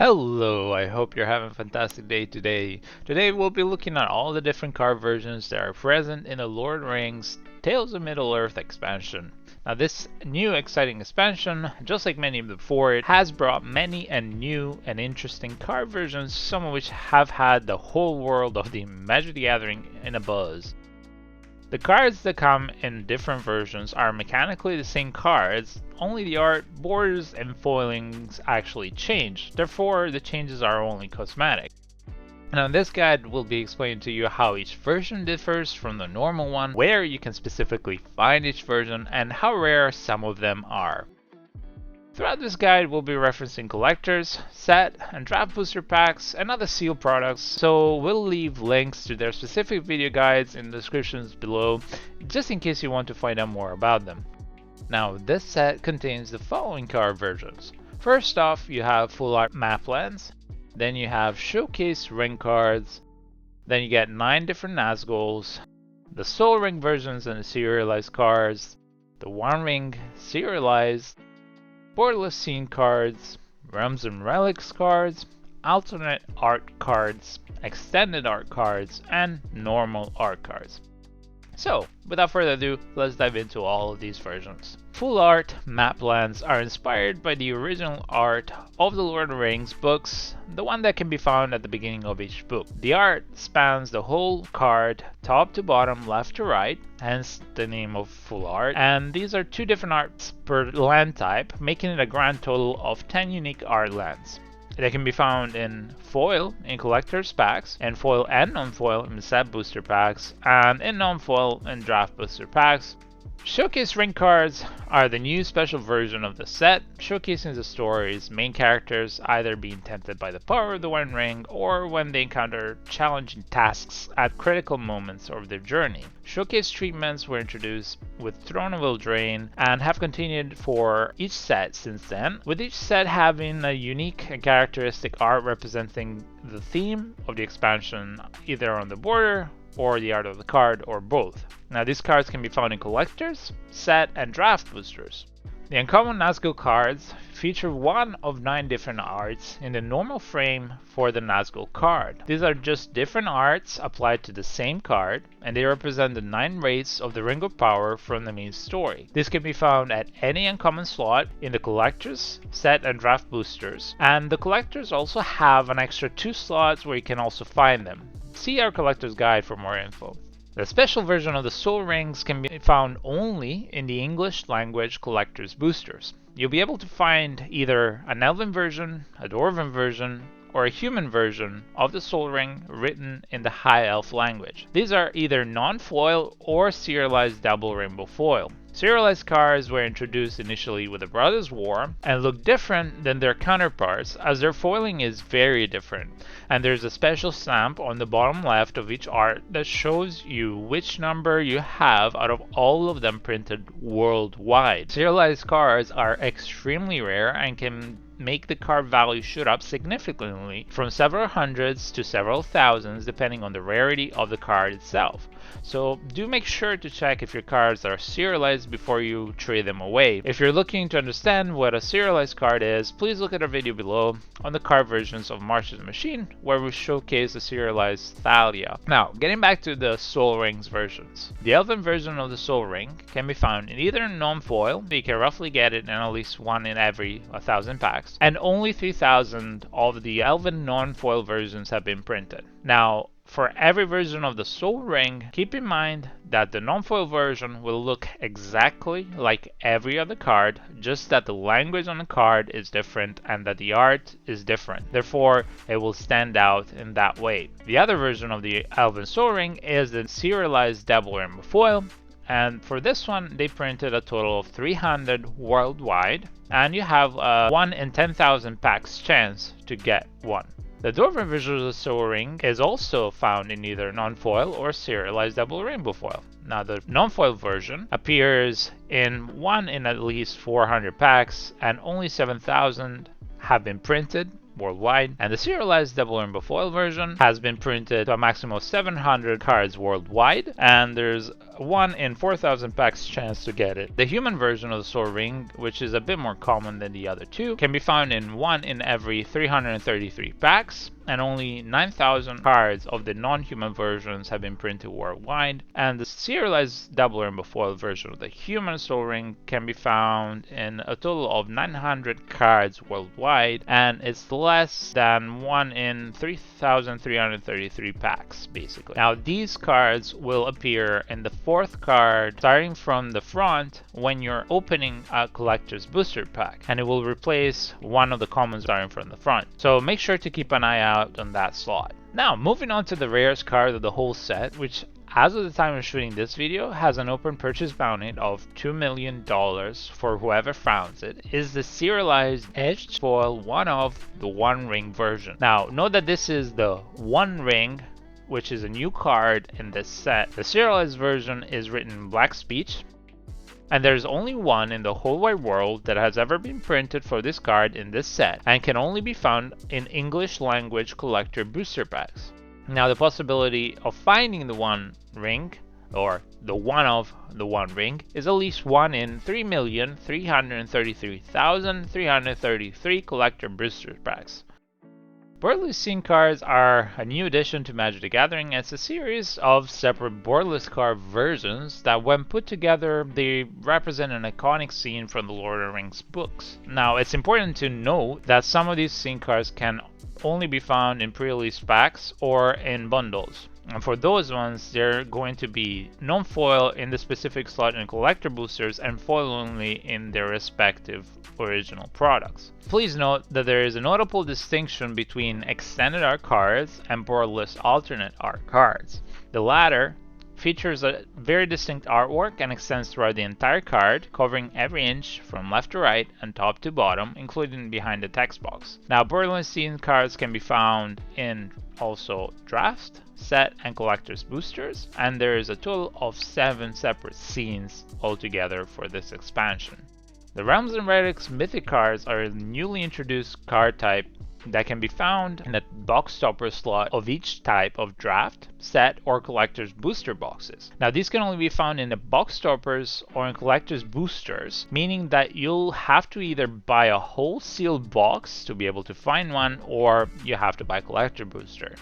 Hello, I hope you're having a fantastic day today. Today we'll be looking at all the different card versions that are present in the Lord of the Rings Tales of Middle-earth expansion. Now this new exciting expansion, just like many before it, has brought many and new and interesting card versions, some of which have had the whole world of the Magic the Gathering in a buzz. The cards that come in different versions are mechanically the same cards, only the art, borders, and foilings actually change, therefore the changes are only cosmetic. Now in this guide we'll be explaining to you how each version differs from the normal one, where you can specifically find each version, and how rare some of them are. Throughout this guide we'll be referencing collectors, set, and draft booster packs, and other sealed products, so we'll leave links to their specific video guides in the descriptions below, just in case you want to find out more about them. Now this set contains the following card versions. First off, you have full art map lands, then you have showcase ring cards, then you get 9 different Nazguls, the Soul Ring versions and the serialized cards, the One Ring serialized, Borderless scene cards, Realms and Relics cards, alternate art cards, extended art cards, and normal art cards. So, without further ado, let's dive into all of these versions. Full art map lands are inspired by the original art of the Lord of the Rings books, the one that can be found at the beginning of each book. The art spans the whole card, top to bottom, left to right, hence the name of full art, and these are 2 different arts per land type, making it a grand total of 10 unique art lands. They can be found in foil in collector's packs, and foil and non-foil in set booster packs, and in non-foil in draft booster packs. Showcase ring cards are the new special version of the set, showcasing the story's main characters either being tempted by the power of the One Ring or when they encounter challenging tasks at critical moments of their journey. Showcase treatments were introduced with Throne of Eldraine and have continued for each set since then, with each set having a unique and characteristic art representing the theme of the expansion, either on the border or the art of the card, or both. Now these cards can be found in collectors, set, and draft boosters. The uncommon Nazgul cards feature 1 of 9 different arts in the normal frame for the Nazgul card. These are just different arts applied to the same card, and they represent the 9 rates of the Ring of Power from the main story. This can be found at any uncommon slot in the collectors, set, and draft boosters, and the collectors also have an extra 2 slots where you can also find them. See our collector's guide for more info. The special version of the Soul Rings can be found only in the English language collector's boosters. You'll be able to find either an Elven version, a Dwarven version, or a human version of the Soul Ring written in the High Elf language. These are either non-foil or serialized double rainbow foil. Serialized cards were introduced initially with the Brothers' War and look different than their counterparts as their foiling is very different, and there's a special stamp on the bottom left of each art that shows you which number you have out of all of them printed worldwide. Serialized cards are extremely rare and can make the card value shoot up significantly from several hundreds to several thousands depending on the rarity of the card itself. So do make sure to check if your cards are serialized before you trade them away. If you're looking to understand what a serialized card is, please look at our video below on the card versions of March's Machine, where we showcase the serialized Thalia. Now, getting back to the Soul Rings versions. The Elven version of the Soul Ring can be found in either non-foil, you can roughly get it in at least 1 in every 1,000 packs, and only 3,000 of the Elven non-foil versions have been printed. Now, for every version of the Soul Ring, keep in mind that the non-foil version will look exactly like every other card, just that the language on the card is different and that the art is different. Therefore, it will stand out in that way. The other version of the Elven Soul Ring is the serialized double rainbow foil, and for this one they printed a total of 300 worldwide, and you have a 1 in 10,000 packs chance to get one. The Dwarven version of the Soul Ring is also found in either non-foil or serialized double rainbow foil. Now the non-foil version appears in 1 in at least 400 packs, and only 7,000 have been printed worldwide, and the serialized double rainbow foil version has been printed to a maximum of 700 cards worldwide, and there's a 1 in 4,000 packs chance to get it. The human version of the Soul Ring, which is a bit more common than the other two, can be found in 1 in every 333 packs, and only 9,000 cards of the non-human versions have been printed worldwide. And the serialized double rainbow foil version of the human Soul Ring can be found in a total of 900 cards worldwide, and it's less than 1 in 3,333 packs, basically. Now, these cards will appear in the fourth card starting from the front when you're opening a collector's booster pack, and it will replace one of the commons starting from the front. So make sure to keep an eye out on that slot. Now, moving on to the rarest card of the whole set, which as of the time of shooting this video has an open purchase bounty of $2 million for whoever finds it, is the serialized edged foil one of the One Ring version. Now, note that this is the One Ring, which is a new card in this set. The serialized version is written in black speech, and there's only one in the whole wide world that has ever been printed for this card in this set, and can only be found in English language collector booster packs. Now, the possibility of finding the One Ring, or the one of the One Ring, is at least 1 in 3,333,333 collector booster packs. Borderless scene cards are a new addition to Magic the Gathering, as a series of separate borderless card versions that, when put together, they represent an iconic scene from the Lord of the Rings books. Now, it's important to note that some of these scene cards can only be found in pre-release packs or in bundles. And for those ones, they're going to be non-foil in the specific slot in collector boosters and foil only in their respective original products. Please note that there is a notable distinction between extended art cards and borderless alternate art cards. The latter features a very distinct artwork and extends throughout the entire card, covering every inch from left to right and top to bottom, including behind the text box. Now, borderless scene cards can be found in also draft, set, and collector's boosters, and there is a total of 7 separate scenes altogether for this expansion. The Realms and Relics Mythic cards are a newly introduced card type that can be found in the box stopper slot of each type of draft, set, or collector's booster boxes. Now, these can only be found in the box stoppers or in collector's boosters, meaning that you'll have to either buy a whole sealed box to be able to find one, or you have to buy a collector booster.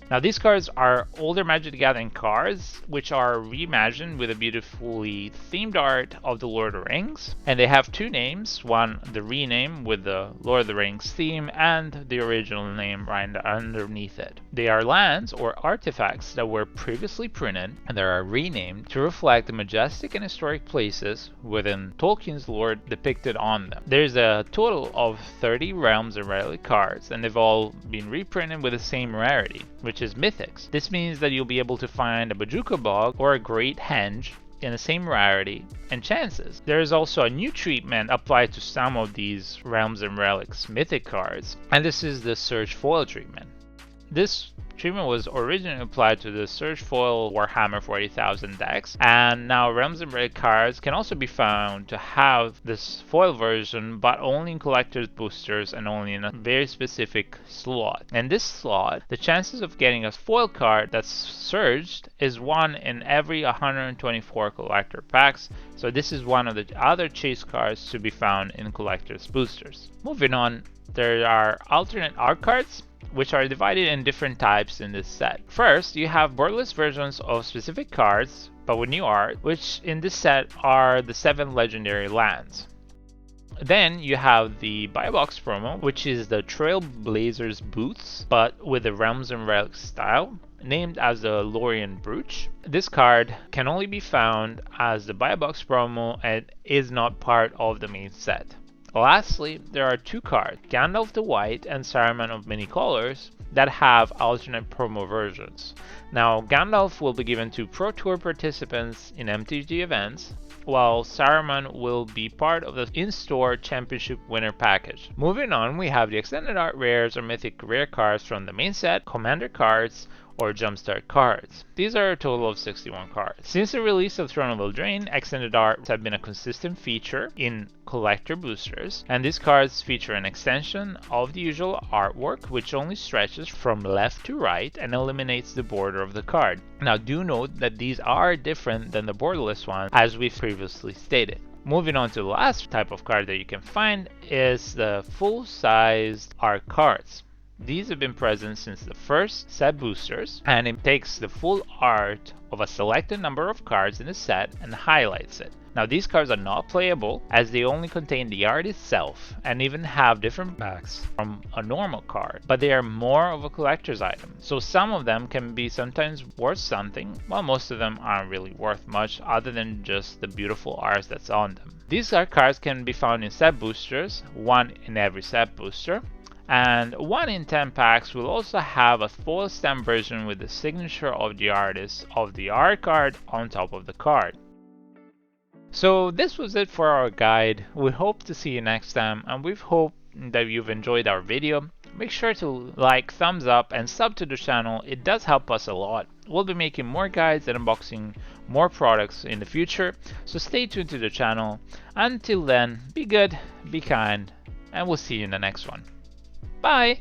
Now, these cards are older Magic the Gathering cards, which are reimagined with a beautifully themed art of the Lord of the Rings, and they have two names: one, the rename with the Lord of the Rings theme, and the original name right underneath it. They are lands or artifacts that were previously printed and they are renamed to reflect the majestic and historic places within Tolkien's lore depicted on them. There's a total of 30 Realms and Relic cards, and they've all been reprinted with the same rarity, which is mythics. This means that you'll be able to find a Bajuka Bog or a Great Henge in the same rarity and chances. There is also a new treatment applied to some of these Realms and Relics mythic cards, and this is the Surge Foil treatment. This treatment was originally applied to the Surge Foil Warhammer 40,000 decks, and now Realms and Relic cards can also be found to have this foil version, but only in collector's boosters and only in a very specific slot. In this slot, the chances of getting a foil card that's surged is 1 in every 124 collector packs, so this is one of the other chase cards to be found in collector's boosters. Moving on, there are alternate art cards, which are divided in different types in this set. First, you have borderless versions of specific cards, but with new art, which in this set are the 7 legendary lands. Then you have the buy box promo, which is the Trailblazers boots, but with the Realms and Relics style, named as the Lorien Brooch. This card can only be found as the buy box promo and is not part of the main set. Lastly, there are 2 cards, Gandalf the White and Saruman of Many Colors, that have alternate promo versions. Now, Gandalf will be given to Pro Tour participants in MTG events, while Saruman will be part of the in-store championship winner package. Moving on, we have the extended art rares or mythic rare cards from the main set, commander cards, or Jumpstart cards. These are a total of 61 cards. Since the release of Throne of Eldraine, extended art have been a consistent feature in collector boosters, and these cards feature an extension of the usual artwork which only stretches from left to right and eliminates the border of the card. Now do note that these are different than the borderless one, as we've previously stated. Moving on to the last type of card that you can find is the full-sized art cards. These have been present since the first set boosters, and it takes the full art of a selected number of cards in the set and highlights it. Now these cards are not playable as they only contain the art itself and even have different backs from a normal card, but they are more of a collector's item. So some of them can be sometimes worth something, while most of them aren't really worth much other than just the beautiful art that's on them. These art cards can be found in set boosters, one in every set booster, and 1 in 10 packs will also have a full stamp version with the signature of the artist of the art card on top of the card. So this was it for our guide. We hope to see you next time, and we hope that you've enjoyed our video. Make sure to like, thumbs up, and sub to the channel. It does help us a lot. We'll be making more guides and unboxing more products in the future, so stay tuned to the channel. Until then, be good, be kind, and we'll see you in the next one. Bye!